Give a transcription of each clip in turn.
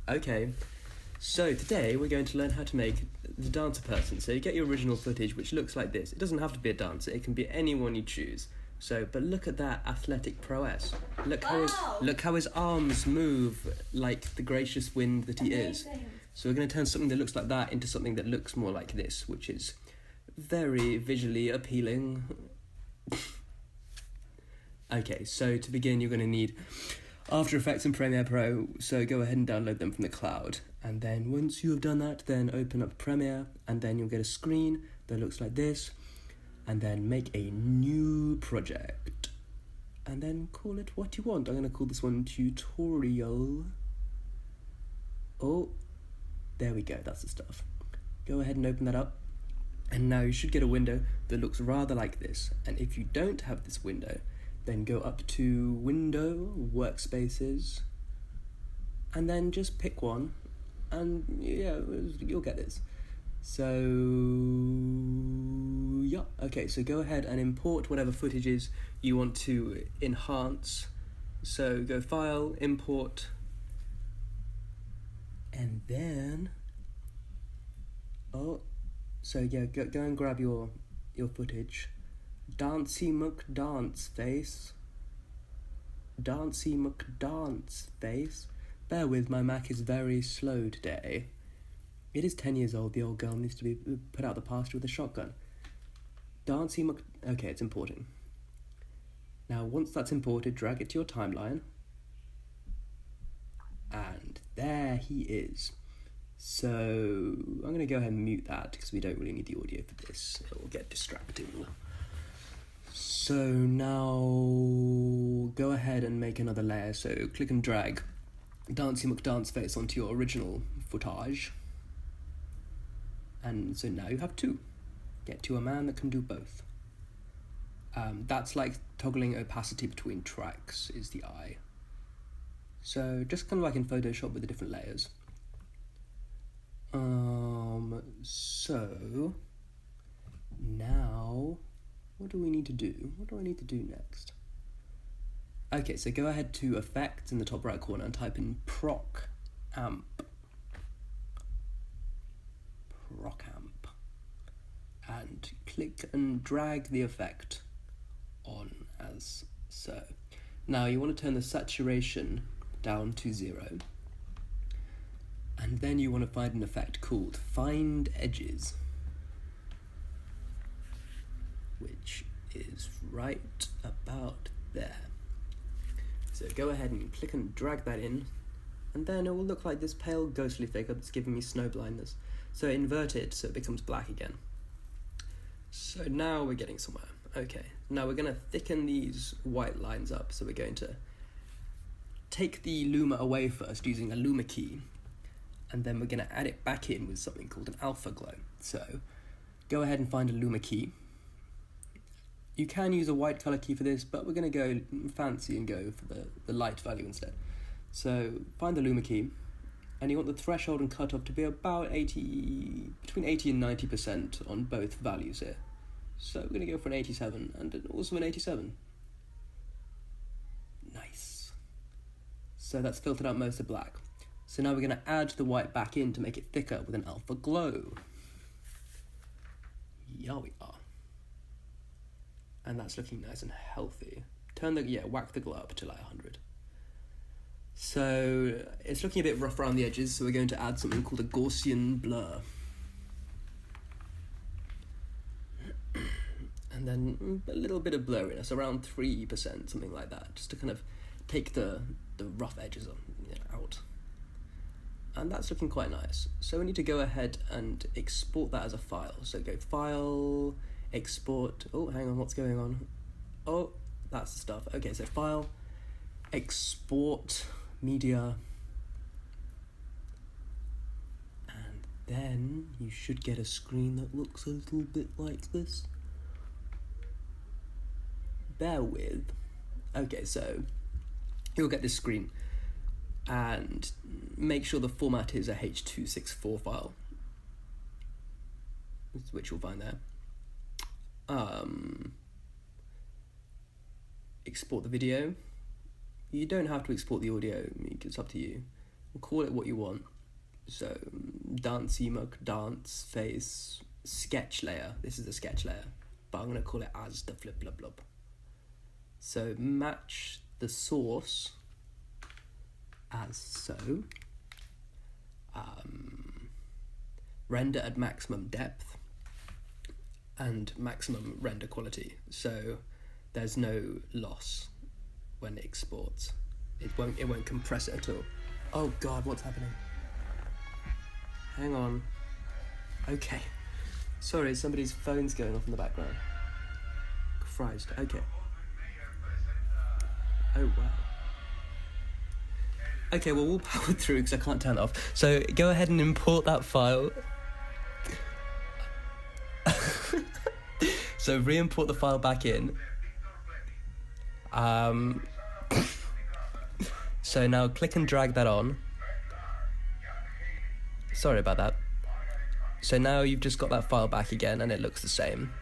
Okay, so today we're going to learn how to make the dancer person. So you get your original footage, which looks like this. It doesn't have to be a dancer, it can be anyone you choose. So, but look at that athletic prowess. Look how his arms move like the gracious wind that he is. So we're going to turn something that looks like that into something that looks more like this, which is very visually appealing. Okay, so to begin you're going to need After Effects and Premiere Pro, so go ahead and download them from the cloud. And then once you have done that, then open up Premiere, and then you'll get a screen that looks like this, and then make a new project. And then call it what you want. I'm going to call this one Tutorial. Oh, there we go, that's the stuff. Go ahead and open that up. And now you should get a window that looks rather like this. And if you don't have this window, then go up to Window, Workspaces, and then just pick one, and yeah, you'll get this. So, yeah, okay, so go ahead and import whatever footages you want to enhance. So go File, Import, and then, so yeah, go and grab your footage. Dancey McDance face. Dancey McDance face. Bear with, my Mac is very slow today. It is 10 years old, the old girl needs to be put out the pasture with a shotgun. Okay, it's importing. Now, once that's imported, drag it to your timeline. And there he is. So, I'm going to go ahead and mute that, because we don't really need the audio for this. It will get distracting. So now go ahead and make another layer. So click and drag Dancey McDance face onto your original footage. And so now you have two. Get to a man that can do both. That's like toggling opacity between tracks is the eye. So just kind of like in Photoshop with the different layers. So now what do we need to do? What do I need to do next? Okay, so go ahead to Effects in the top right corner and type in Proc Amp. And click and drag the effect on as so. Now you want to turn the saturation down to 0. And then you want to find an effect called Find Edges, which is right about there. So go ahead and click and drag that in, and then it will look like this pale ghostly figure that's giving me snow blindness. So invert it so it becomes black again. So now we're getting somewhere. Okay, now we're going to thicken these white lines up. So we're going to take the luma away first using a luma key, and then we're going to add it back in with something called an alpha glow. So go ahead and find a luma key. You can use a white colour key for this, but we're going to go fancy and go for the light value instead. So find the luma key, and you want the threshold and cutoff to be about between 80 and 90% on both values here. So we're going to go for an 87 and also an 87. Nice. So that's filtered out most of black. So now we're going to add the white back in to make it thicker with an alpha glow. Yeah, we are. And that's looking nice and healthy. Whack the glow up to like 100. So it's looking a bit rough around the edges, so we're going to add something called a Gaussian blur. And then a little bit of blurriness, around 3%, something like that, just to kind of take the rough edges out. And that's looking quite nice. So we need to go ahead and export that as a file. So go File, Export. Oh, hang on, what's going on? Oh, that's the stuff. Okay, so File, Export, Media. And then you should get a screen that looks a little bit like this. Bear with. Okay, so you'll get this screen. And make sure the format is a H.264 file, which you'll find there. Export the video. You don't have to export the audio, it's up to you. call it what you want. So dance emote, dance face, sketch layer. This is the sketch layer, but I'm gonna call it as the flip blub blub. So match the source as so. Render at maximum depth and maximum render quality, so there's no loss when it exports. It won't compress it at all. Oh god, what's happening? Hang on. Okay. Sorry, somebody's phone's going off in the background. Christ, okay. Oh wow. Okay, well we'll power through because I can't turn it off. So go ahead and import that file. So re-import the file back in. So now click and drag that on. Sorry about that. So now you've just got that file back again and it looks the same.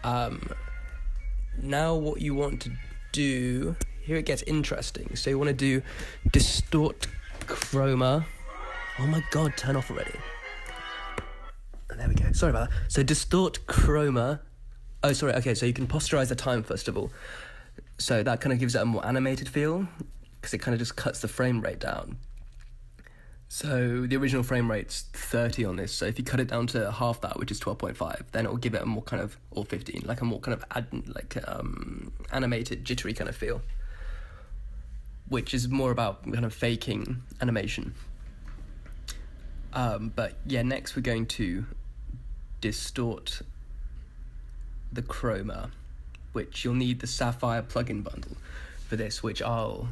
Now what you want to do, here it gets interesting. So you want to do distort chroma. Oh my god, turn off already. There we go, sorry about that. So distort chroma. Oh, sorry, okay, so you can posterize the time first of all. So that kind of gives it a more animated feel because it kind of just cuts the frame rate down. So the original frame rate's 30 on this, so if you cut it down to half that, which is 12.5, then it'll give it a more kind of, or 15, like a more kind of animated, jittery kind of feel, which is more about kind of faking animation. But yeah, next we're going to distort the chroma, which you'll need the Sapphire plugin bundle for this, which I'll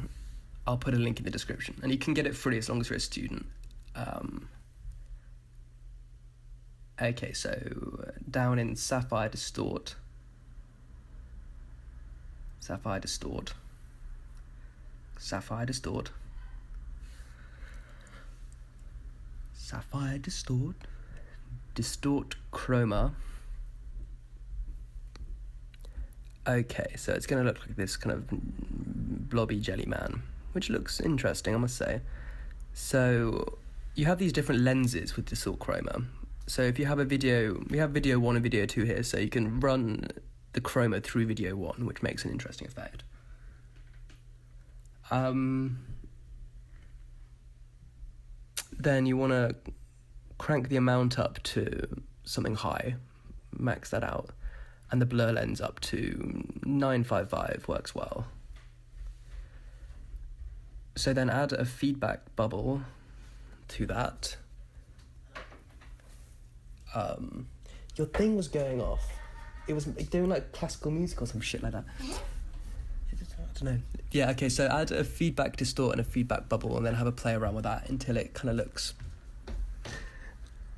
put a link in the description, and you can get it free as long as you're a student. Okay, so down in Sapphire Distort, Sapphire Distort, Sapphire Distort, Sapphire Distort, Distort Chroma. Okay, so it's going to look like this kind of blobby jelly man, which looks interesting, I must say. So you have these different lenses with Distort Chroma. So if you have a video, we have video 1 and video 2 here, so you can run the chroma through video 1, which makes an interesting effect. Then you want to crank the amount up to something high, max that out, and the blur lens up to 955 works well. So then add a feedback bubble to that. Your thing was going off. It was doing like classical music or some shit like that. I don't know. Yeah, okay, so add a feedback distort and a feedback bubble and then have a play around with that until it kind of looks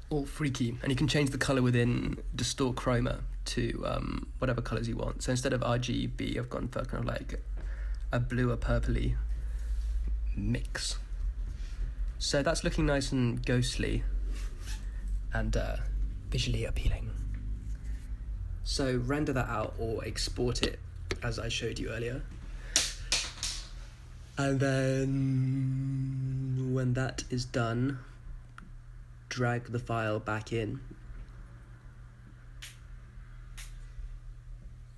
all freaky. And you can change the colour within distort chroma to whatever colours you want. So instead of RGB, I've gone for kind of like a blue or purpley mix. So that's looking nice and ghostly and visually appealing. So render that out or export it as I showed you earlier. And then when that is done, drag the file back in.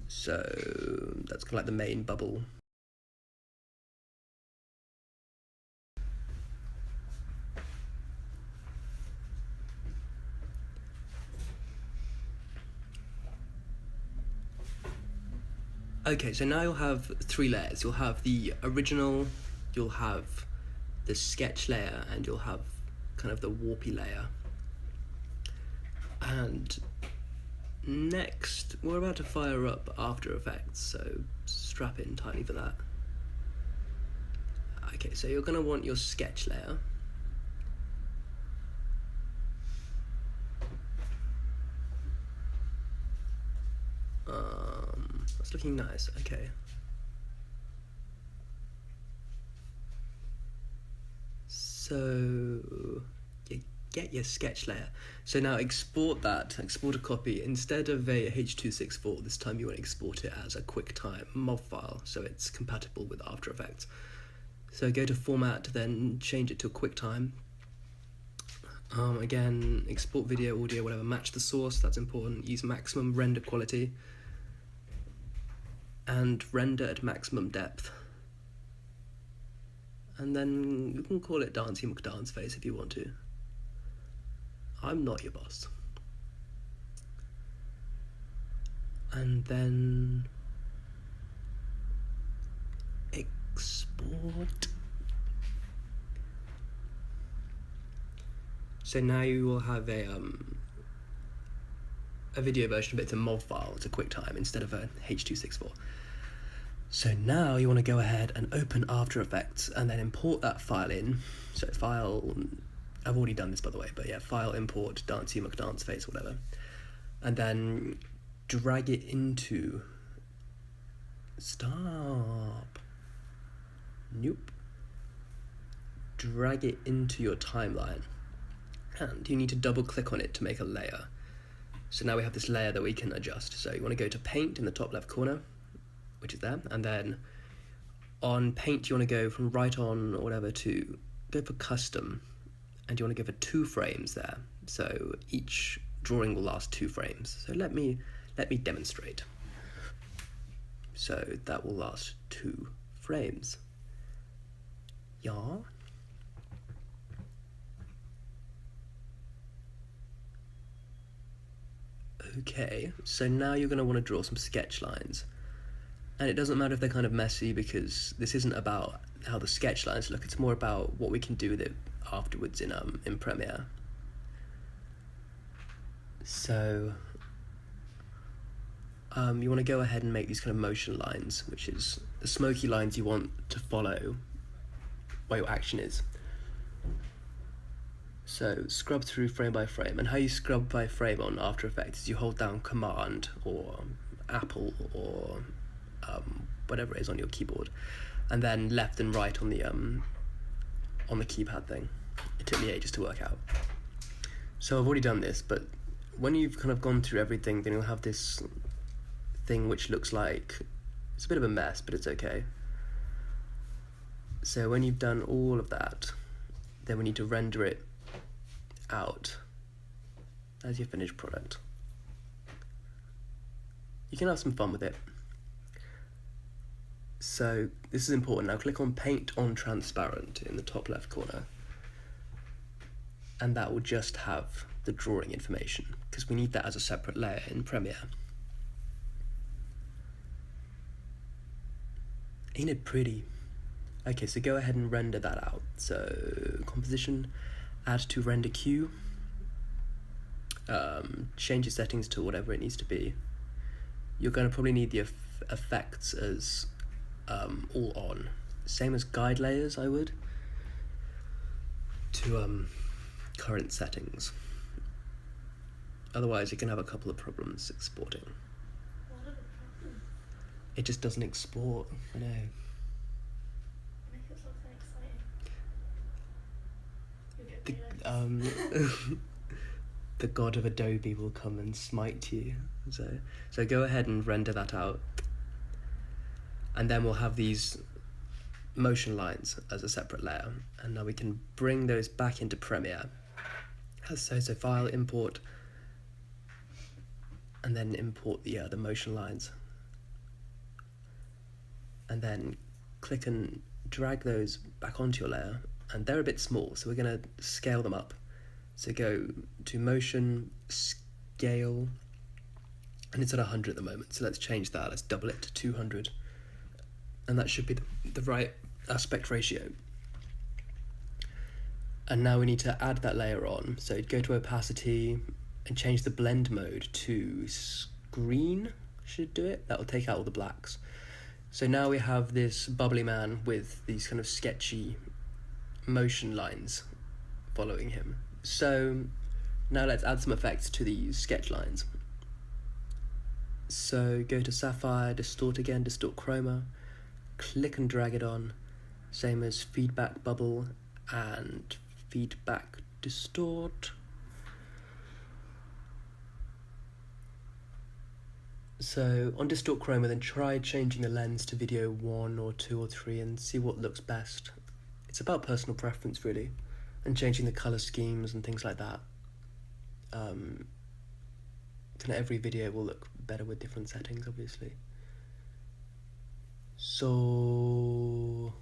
So that's kind of like the main bubble. Okay, so now you'll have 3 layers. You'll have the original, you'll have the sketch layer, and you'll have kind of the warpy layer. And next, we're about to fire up After Effects, so strap in tightly for that. Okay, so you're going to want your sketch layer. That's looking nice, okay. So, you get your sketch layer. So now export that, export a copy. Instead of a H.264, this time you want to export it as a QuickTime MOV file, so it's compatible with After Effects. So go to format, then change it to QuickTime. Again, export video, audio, whatever, match the source, that's important. Use maximum render quality and render at maximum depth. And then you can call it Dancey McDance Face if you want to. I'm not your boss. And then export. So now you will have a video version, but it's a MOV file, it's a QuickTime instead of a H.264. So now you want to go ahead and open After Effects and then import that file in. So file, I've already done this by the way, but yeah, file import Dancey McDance Face, whatever. And then drag it into, stop, nope. Drag it into your timeline. And you need to double click on it to make a layer. So now we have this layer that we can adjust. So you want to go to Paint in the top left corner, which is there, and then on Paint you want to go from right on or whatever to go for Custom, and you want to go for 2 frames there. So each drawing will last 2 frames. So let me demonstrate. So that will last 2 frames. Yeah. Okay, so now you're going to want to draw some sketch lines. And it doesn't matter if they're kind of messy, because this isn't about how the sketch lines look, it's more about what we can do with it afterwards in Premiere. So you want to go ahead and make these kind of motion lines, which is the Smokey lines you want to follow where your action is. So scrub through frame by frame, and how you scrub by frame on After Effects is you hold down Command or Apple or whatever it is on your keyboard, and then left and right on the keypad thing. It took me ages to work out. So I've already done this, but when you've kind of gone through everything, then you'll have this thing which looks like it's a bit of a mess, but it's okay. So when you've done all of that, then we need to render it out as your finished product. You can have some fun with it. So this is important. Now click on Paint on Transparent in the top left corner, and that will just have the drawing information, because we need that as a separate layer in Premiere. Ain't it pretty? Okay, so go ahead and render that out. So composition, add to render queue, change your settings to whatever it needs to be. You're going to probably need the effects as all on, same as guide layers I would, to current settings. Otherwise you can have a couple of problems exporting. What are the problems? It just doesn't export, I know. Make it look so exciting. You'll get paid. The god of Adobe will come and smite you. So go ahead and render that out. And then we'll have these motion lines as a separate layer. And now we can bring those back into Premiere. So file, import, and then import the motion lines. And then click and drag those back onto your layer. And they're a bit small, so we're going to scale them up. So go to Motion, Scale, and it's at 100 at the moment. So let's change that. Let's double it to 200. And that should be the right aspect ratio. And now we need to add that layer on. So go to opacity and change the blend mode to screen, should do it. That will take out all the blacks. So now we have this bubbly man with these kind of sketchy motion lines following him. So now let's add some effects to these sketch lines. So go to Sapphire, distort again, distort chroma, click and drag it on, same as feedback bubble and feedback distort. So on distort chroma, then try changing the lens to video 1 or 2 or 3 and see what looks best. It's about personal preference, really, and changing the colour schemes and things like that. Kind of every video will look better with different settings, obviously. So,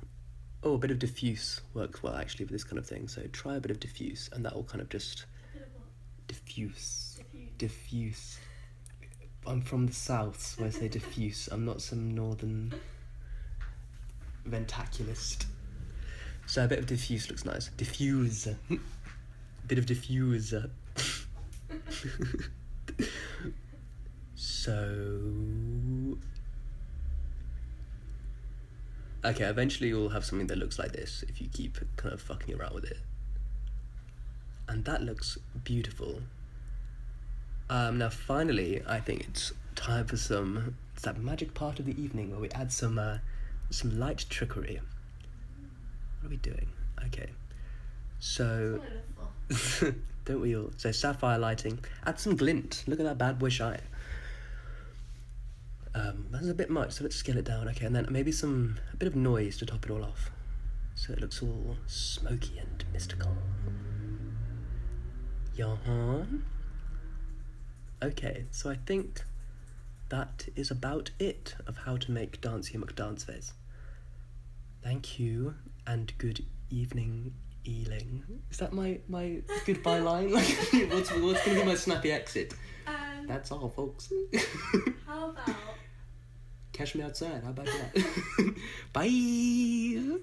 oh, a bit of diffuse works well, actually, with this kind of thing. So try a bit of diffuse, and that will kind of just... A bit of what? Diffuse. Diffuse. Diffuse. I'm from the south, so I say diffuse. I'm not some northern ventaculist. So a bit of diffuse looks nice. Diffuse. Bit of diffuse. So... Okay, eventually you'll have something that looks like this if you keep kind of fucking around with it. And that looks beautiful. Now finally, I think it's time for it's that magic part of the evening where we add some light trickery. What are we doing? Okay, so don't we all? So sapphire lighting. Add some glint. Look at that bad boy shine. That's a bit much, so let's scale it down. Okay, and then maybe a bit of noise to top it all off, so it looks all smoky and mystical. Johan. Okay, so I think that is about it of how to make Dancey McDanceface. Thank you, and good evening, Ealing. Is that my goodbye line? What's going to be my snappy exit? That's all, folks. How about... Catch me outside, how about that? Bye!